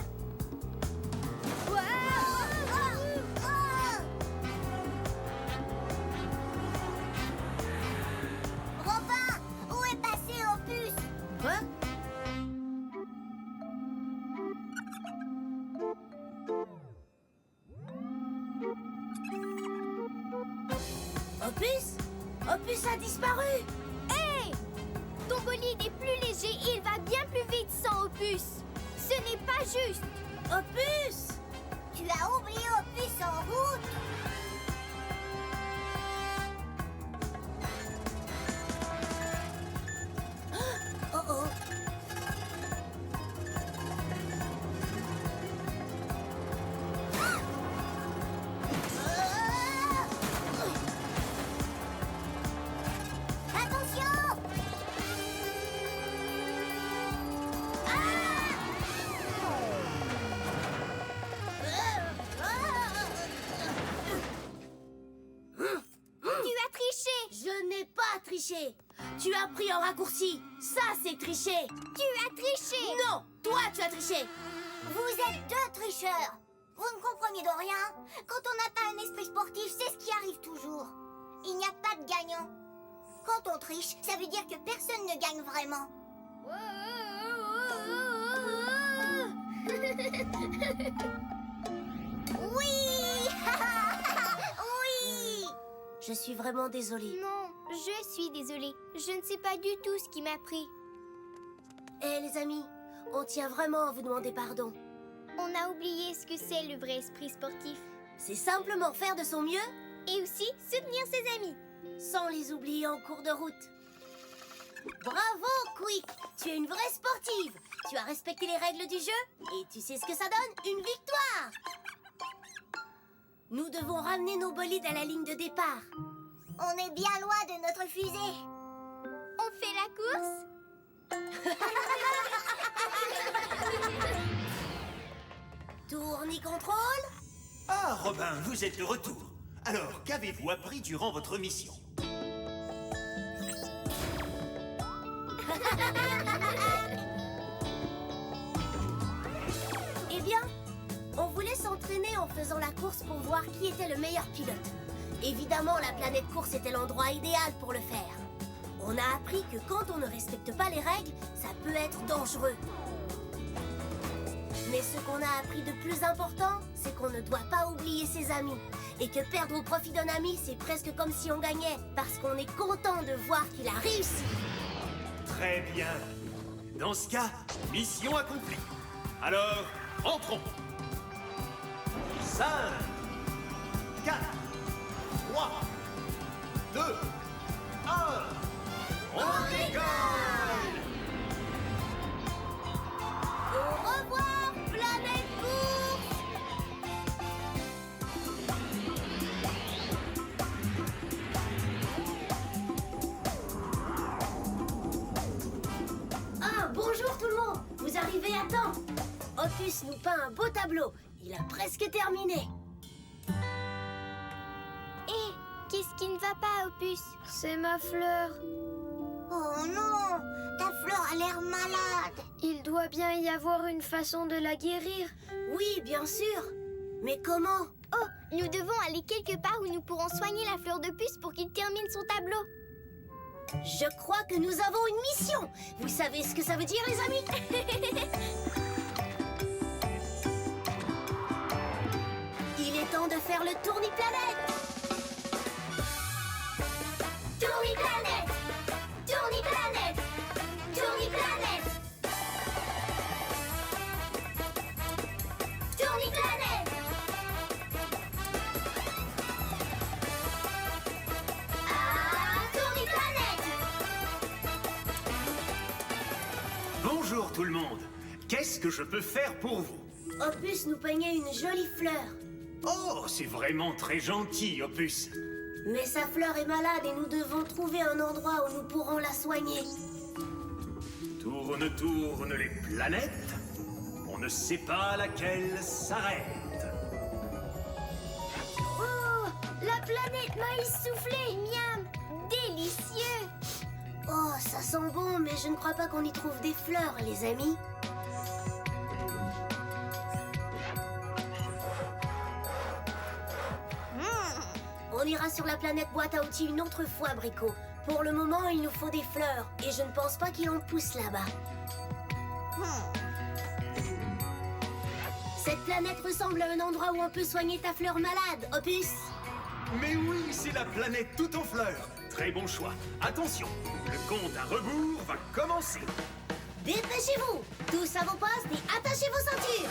Robin, où est passé Opus? Quoi? Opus? Opus a disparu! Hé! Ton bolide est plus léger et il va bien plus vite sans Opus. Ce n'est pas juste. Opus! Tu as oublié Opus en route? Oh oh! Attention! Tu as triché. Je n'ai pas triché! Tu as pris un raccourci! Ça, c'est tricher! Tu as triché. Non! Toi, tu as triché! Vous êtes deux tricheurs. Vous ne comprenez de rien. Quand on n'a pas un esprit sportif, c'est ce qui arrive toujours. Il n'y a pas de gagnant. Quand on triche, ça veut dire que personne ne gagne vraiment. Oui! Oui! Je suis vraiment désolée. Non, je suis désolée. Je ne sais pas du tout ce qui m'a pris. Eh les amis, on tient vraiment à vous demander pardon. On a oublié ce que c'est le vrai esprit sportif. C'est simplement faire de son mieux Et aussi soutenir ses amis. sans les oublier en cours de route. Bravo, Quick! Tu es une vraie sportive. Tu as respecté les règles du jeu et tu sais ce que ça donne, une victoire! Nous devons ramener nos bolides à la ligne de départ. On est bien loin de notre fusée. On fait la course? Tourne-contrôle. Ah, Robin, vous êtes de retour. Alors, qu'avez-vous appris durant votre mission? Eh bien, on voulait s'entraîner en faisant la course pour voir qui était le meilleur pilote. Évidemment, la planète course était l'endroit idéal pour le faire. On a appris que quand on ne respecte pas les règles, ça peut être dangereux. Mais ce qu'on a appris de plus important, c'est qu'on ne doit pas oublier ses amis. Et que perdre au profit d'un ami, c'est presque comme si on gagnait, parce qu'on est content de voir qu'il a réussi. Très bien. Dans ce cas, mission accomplie. Alors, entrons. 5, 4, 3, 2, 1. On décolle! Au revoir, planète course! Ah, bonjour tout le monde! Vous arrivez à temps! Opus nous peint un beau tableau. Il a presque terminé. Hé, qu'est-ce qui ne va pas, Opus? C'est ma fleur. Oh non! Ta fleur a l'air malade. Il doit bien y avoir une façon de la guérir. Oui, bien sûr. Mais comment? Oh, nous devons aller quelque part où nous pourrons soigner la fleur de puce pour qu'il termine son tableau. Je crois que nous avons une mission. Vous savez ce que ça veut dire, les amis? Il est temps de faire le tourni-planète. Tourni-planète! Tourni-planète! Tourni-planète! Tourni-planète! Ah, tourni-planète! Bonjour, Bonjour tout le monde. Qu'est-ce que je peux faire pour vous? Opus nous peignait une jolie fleur. Oh, c'est vraiment très gentil, Opus. Mais sa fleur est malade et nous devons trouver un endroit où nous pourrons la soigner. Tourne, tourne les planètes. On ne sait pas laquelle s'arrête. Oh, la planète maïs soufflé. Miam, délicieux. Oh, ça sent bon, mais je ne crois pas qu'on y trouve des fleurs, les amis. On ira sur la planète boîte à outils une autre fois, Brico. Pour le moment, il nous faut des fleurs, et je ne pense pas qu'il en pousse là-bas. Cette planète ressemble à un endroit où on peut soigner ta fleur malade, Opus. Mais oui, c'est la planète tout en fleurs. Très bon choix. Attention, le compte à rebours va commencer. Dépêchez-vous! Tous à vos postes et attachez vos ceintures!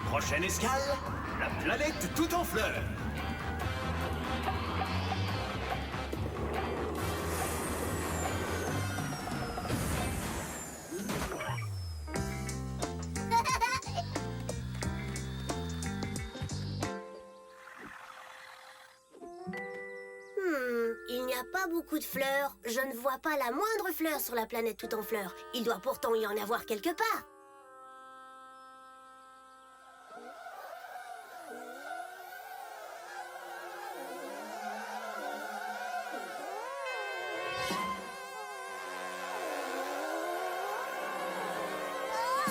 Prochaine escale, la planète tout en fleurs. Il n'y a pas beaucoup de fleurs. Je ne vois pas la moindre fleur sur la planète tout en fleurs. Il doit pourtant y en avoir quelque part.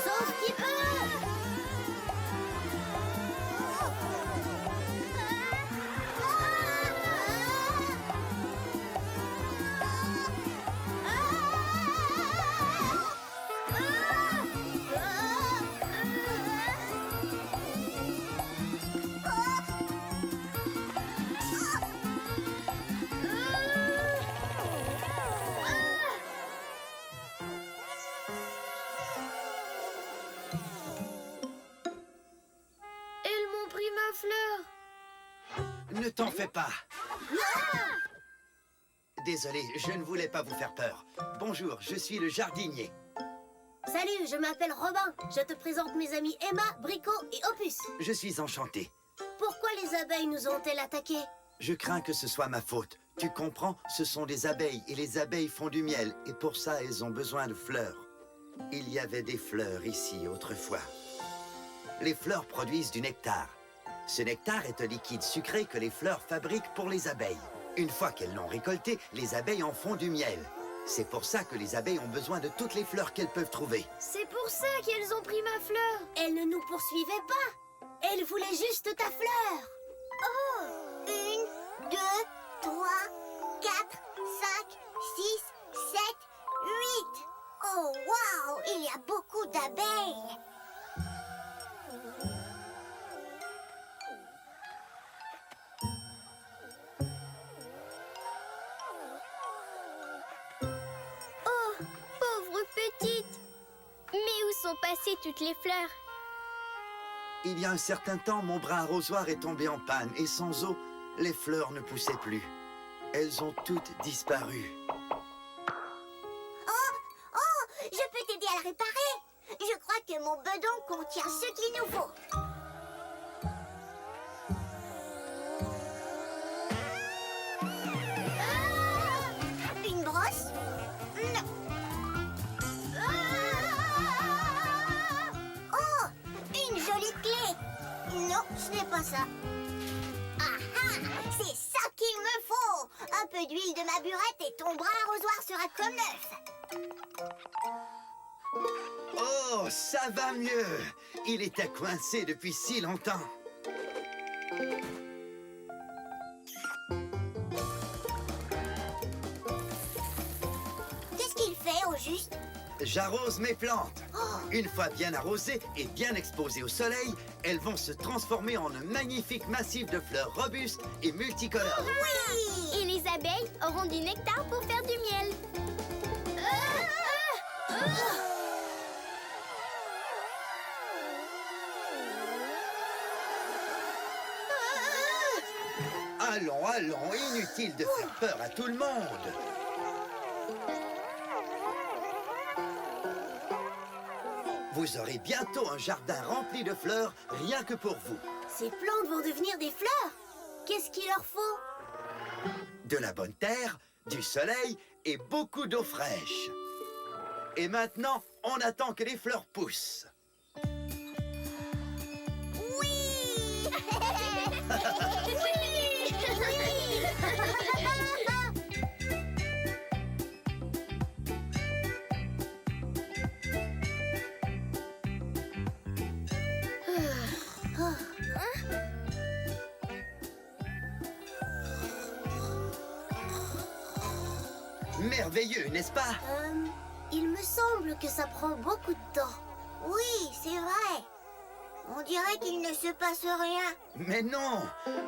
Sauf qui peut! Elles m'ont pris ma fleur. Ne t'en fais pas. Désolé, je ne voulais pas vous faire peur. Bonjour, je suis le jardinier. Salut, je m'appelle Robin. Je te présente mes amis Emma, Brico et Opus. Je suis enchanté. Pourquoi les abeilles nous ont-elles attaqués? Je crains que ce soit ma faute. Tu comprends, ce sont des abeilles et les abeilles font du miel et pour ça, elles ont besoin de fleurs. Il y avait des fleurs ici autrefois. Les fleurs produisent du nectar. Ce nectar est un liquide sucré que les fleurs fabriquent pour les abeilles. Une fois qu'elles l'ont récolté, les abeilles en font du miel. C'est pour ça que les abeilles ont besoin de toutes les fleurs qu'elles peuvent trouver. C'est pour ça qu'elles ont pris ma fleur. Elles ne nous poursuivaient pas. Elles voulaient juste ta fleur. Oh, 1, 2, 3, 4, 5, 6, 7, 8. Oh, waouh, il y a beaucoup d'abeilles. Oh, pauvre petite. Mais où sont passées toutes les fleurs? Il y a un certain temps, mon bras arrosoir est tombé en panne et sans eau, les fleurs ne poussaient plus. Elles ont toutes disparu. Oh, je peux t'aider à la réparer. Je crois que mon bedon contient ce qu'il nous faut. Une brosse? Non. Oh, une jolie clé. Non, ce n'est pas ça. Ah ah, c'est ça qu'il me faut. Un peu d'huile de ma burette et ton bras arrosoir sera comme neuf. Oh, ça va mieux. Il était coincé depuis si longtemps. J'arrose mes plantes. Une fois bien arrosées et bien exposées au soleil, elles vont se transformer en un magnifique massif de fleurs robustes et multicolores. Oui! Et les abeilles auront du nectar pour faire du miel. Allons, allons, inutile de faire peur à tout le monde. Vous aurez bientôt un jardin rempli de fleurs, rien que pour vous. Ces plantes vont devenir des fleurs. Qu'est-ce qu'il leur faut? De la bonne terre, du soleil et beaucoup d'eau fraîche. Et maintenant, on attend que les fleurs poussent. Oui! Merveilleux, n'est-ce pas? Il me semble que ça prend beaucoup de temps. Oui, c'est vrai. On dirait qu'il ne se passe rien. Mais non,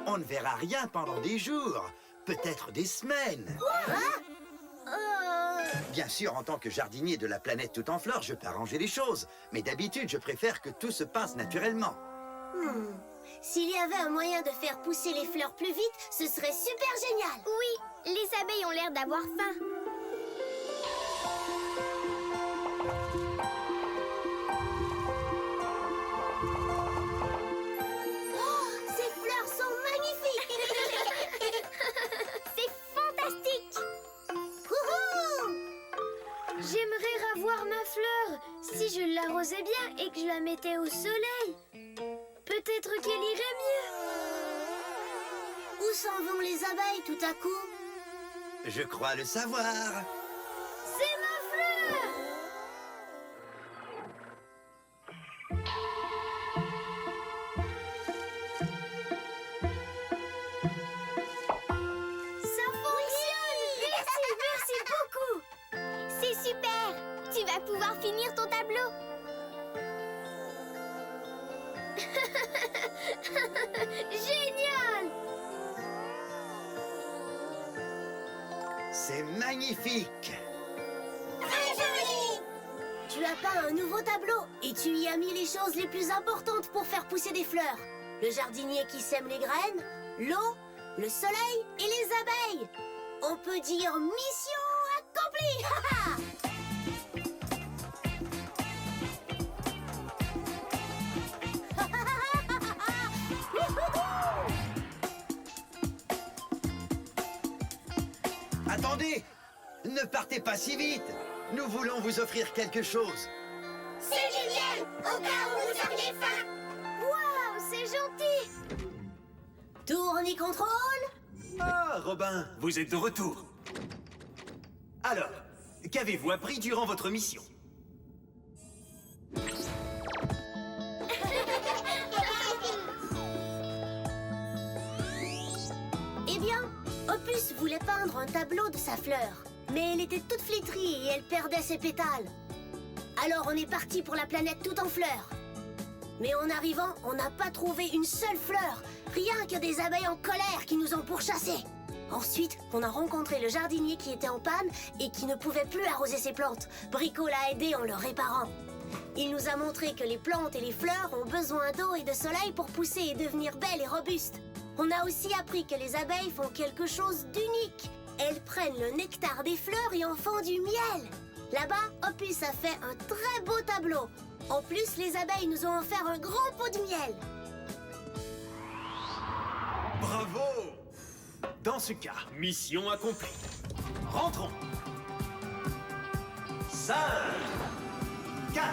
on ne verra rien pendant des jours, peut-être des semaines. Bien sûr, en tant que jardinier de la planète tout en fleurs, je peux arranger les choses. Mais d'habitude, je préfère que tout se passe naturellement. S'il y avait un moyen de faire pousser les fleurs plus vite, ce serait super génial. Oui, les abeilles ont l'air d'avoir faim. Ces fleurs sont magnifiques. C'est fantastique! J'aimerais ravoir ma fleur si je l'arrosais bien et que je la mettais au soleil. Peut-être qu'elle irait mieux. Où s'en vont les abeilles tout à coup? Je crois le savoir. C'est ma fleur! Ça fonctionne! Merci beaucoup! C'est super! Tu vas pouvoir finir ton tableau. Génial! C'est magnifique. Tu as peint un nouveau tableau et tu y as mis les choses les plus importantes pour faire pousser des fleurs. Le jardinier qui sème les graines, l'eau, le soleil et les abeilles. On peut dire mission accomplie. Attendez, ne partez pas si vite. Nous voulons vous offrir quelque chose. C'est génial, au cas où vous auriez faim. Waouh, c'est gentil! Tourne contrôle. Ah, Robin, vous êtes de retour. Alors, qu'avez-vous appris durant votre mission? Eh bien, Opus voulait peindre un tableau de sa fleur. Mais elle était toute flétrie et elle perdait ses pétales. Alors on est parti pour la planète tout en fleurs. Mais en arrivant, on n'a pas trouvé une seule fleur. Rien que des abeilles en colère qui nous ont pourchassés. Ensuite, on a rencontré le jardinier qui était en panne et qui ne pouvait plus arroser ses plantes. Brico l'a aidé en le réparant. Il nous a montré que les plantes et les fleurs ont besoin d'eau et de soleil pour pousser et devenir belles et robustes. On a aussi appris que les abeilles font quelque chose d'unique. Elles prennent le nectar des fleurs et en font du miel. Là-bas, Opus a fait un très beau tableau. En plus, les abeilles nous ont offert un grand pot de miel. Bravo! Dans ce cas, mission accomplie. Rentrons. 5, 4,